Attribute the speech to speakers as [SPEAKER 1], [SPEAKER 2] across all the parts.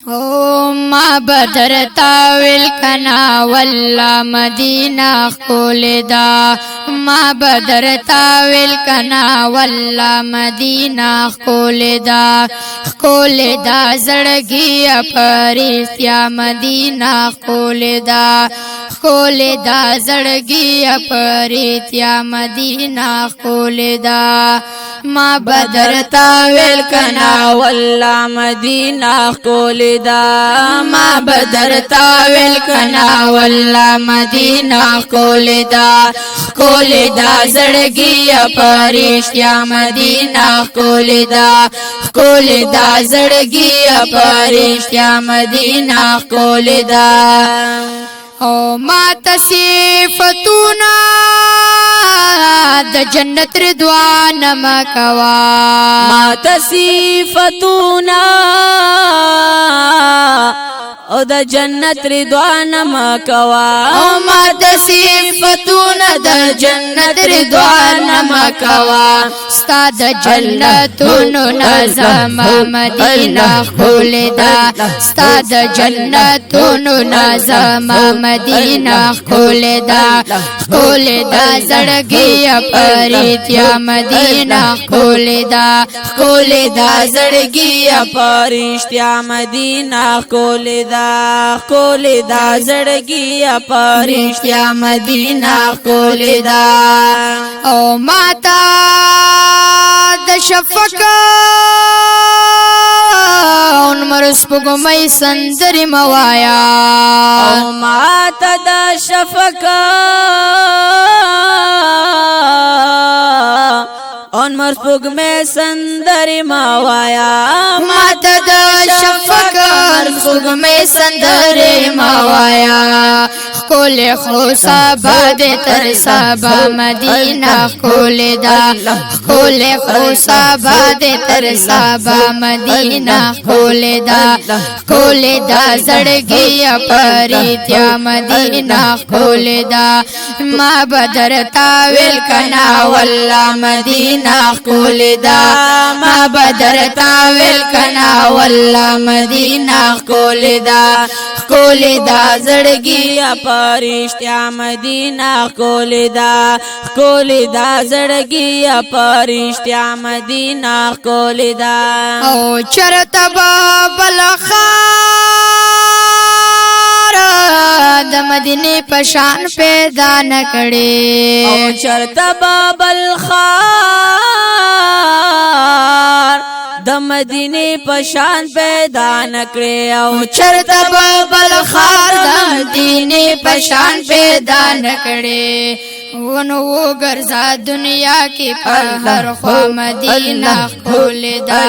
[SPEAKER 1] او ما بدرتا ویل کنا والله مدینه خول دا ما بدرتا ویل کنا والله مدینه خول دا زړګي پرېستیا مدینه خول دا زړګي پرېستیا مدینه خول دا ما بدرتا ویل کنا
[SPEAKER 2] والله مدینه خول دا
[SPEAKER 1] ما بدرتا ویل کنا والله مدینه خول دا زړګي پرېستیا مدینه خول دا زړګي پرېستیا مدینه خول دا او ما تصفیفتونا د جنت رضوان مکوا
[SPEAKER 2] ما تصفیفتونا او د جنت رضوان مکوا
[SPEAKER 1] او ما تصفیفتونا د جنت رضوان مکوا ستا د جنتونو نظام مدینه خول دا ستا د جنتونو نظام مدینه خول دا زړګي پرېستیا مدینه خول دا
[SPEAKER 2] زړګي پرېستیا مدینه خول دا زړګي پرېستیا مدینه خول دا
[SPEAKER 1] او ماتا د شفق اون مرس پګمې سندري موایا
[SPEAKER 2] او ماتا د شفق اون مرس پګمې سندري موایا
[SPEAKER 1] ماتا د شفق پګمې سندري موایا خول خو سبا دے تر سبا مدینہ خول دا خو سبا دے تر سبا مدینہ خول دا زړګي پرېستیا مدینہ خول دا ما بدرتا ویل کنا والله مدینہ خول دا ما بدرتا ویل کنا والله مدینہ خول دا
[SPEAKER 2] زړګي پرېستیا مدینه خول دا زړګي پرېستیا مدینه خول دا
[SPEAKER 1] او چرته بل خار د مدینه پشان پیدا نکړي
[SPEAKER 2] او چرته بل خار د مدینه پشان پیدا نکړي او
[SPEAKER 1] چرته بل خار د مدینه پشان پیدا نکړي ونو ګرځا دنیا کې پر هر خوا مدینه خول دا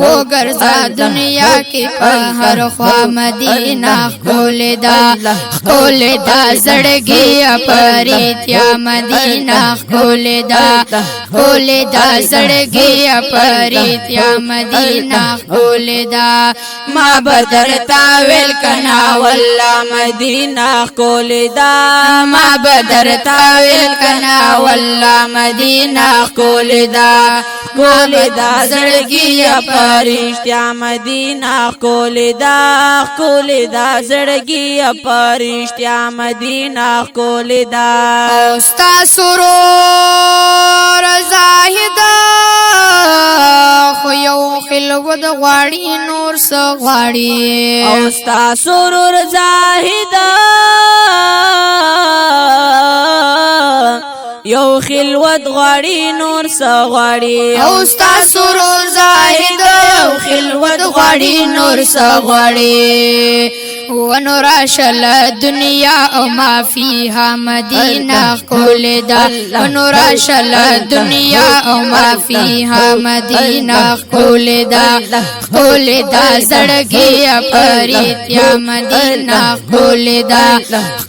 [SPEAKER 1] و ګرځا دنیا کې پر هر خوا مدینه خول دا زړګي پرېستیا مدینه خول دا زړګي پرېستیا مدینه خول دا
[SPEAKER 2] ما بدرتا ویل کنا والله مدینه خول دا
[SPEAKER 1] ما بدرتا ویل کنا والله مدینه خول دا
[SPEAKER 2] زړګي پرېستیا مدینه خول دا زړګي پرېستیا مدینه خول دا
[SPEAKER 1] او ستا سرور زاهد خو یو خلوت غواړي نور څه غواړي
[SPEAKER 2] او ستا سرور زاهد یو خلوت غواړي نور څه غواړي
[SPEAKER 1] او ستا سرور زاهد یو خلوت غواړي نور څه غواړي ونوراشل دنیا او ما فيها مدینه خول دا ونوراشل دنیا او ما فيها مدینه خول دا زړګي پرېستیا مدینه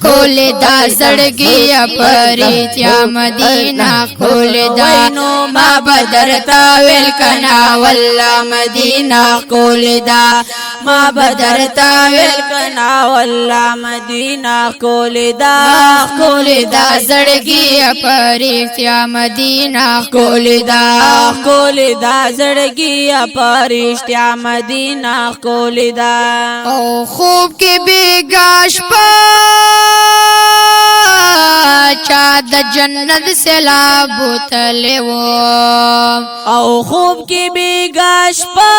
[SPEAKER 1] خول دا زړګي پرېستیا مدینہ ښکلې ده ما بدرتا ویل کنا والله مدینہ ښکلې ده
[SPEAKER 2] ما بدرتا ویل کنا والله مدینہ ښکلې ده
[SPEAKER 1] ښکلې ده زړګي پرېښتیا مدینہ ښکلې ده
[SPEAKER 2] ښکلې ده زړګي پرېښتیا مدینہ ښکلې ده
[SPEAKER 1] او خوب کې بیګا شپه چا د جنت سیلاب بوتلې و
[SPEAKER 2] او خوب کې بیګا شپه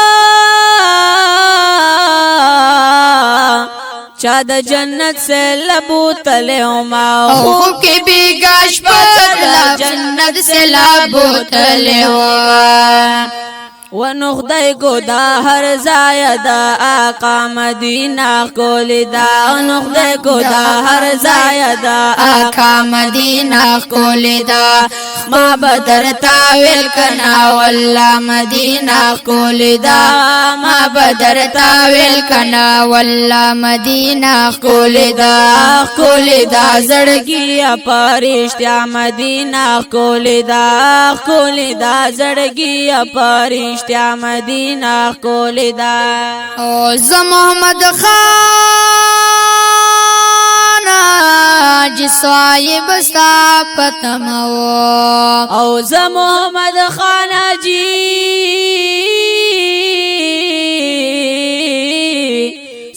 [SPEAKER 2] چا د جنت سیلاب بوتلې ما
[SPEAKER 1] او خوب کې بیګا شپه د جنت سیلاب بوتلې و
[SPEAKER 2] ونخدای کو دا هر ځای دا آقا مدینہ ښکلې ده ونخدای کو دا هر ځای دا
[SPEAKER 1] آقا مدینہ ښکلې ده ما بدرتا ویل کنا والله مدینہ ښکلې ده ما بدرتا ویل کنا والله مدینہ ښکلې ده
[SPEAKER 2] ښکلې ده زړګي پرېښتیا مدینہ ښکلې ده ښکلې ده زړګي پرېښتیا مدینہ ښکلې ده
[SPEAKER 1] او ز محمد خان جسوای بستا پتمو
[SPEAKER 2] او ز محمد خان جی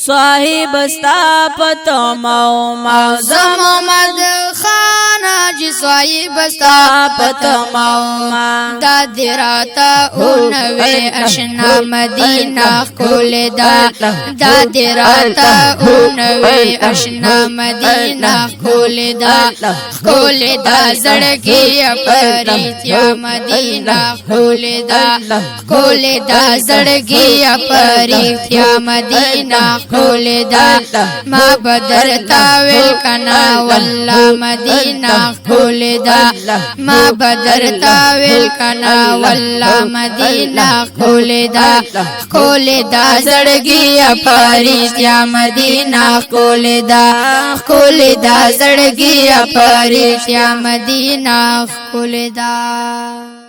[SPEAKER 2] صاحب استا پتمو ما
[SPEAKER 1] ز محمد خان جسوای بستا پتمو دا دراتا اونوے اشنا مدینہ ښکلې ده دا دراتا اونوے اشنا مدینہ ښکلې ده ښکلې ده زړګي پرېښتیا مدینہ ښکلې ده ښکلې ده زړګي پرېښتیا مدینہ ښکلې ده ما بدرتا ویل کنا والله مدینہ ښکلې ده ما بدرتا ویل کنا والله مدینہ ښکلې ده ښکلې ده زړګي پرېښتیا مدینہ ښکلې ده ښکلې ده زړګي پرېښتیا مدینہ ښکلې ده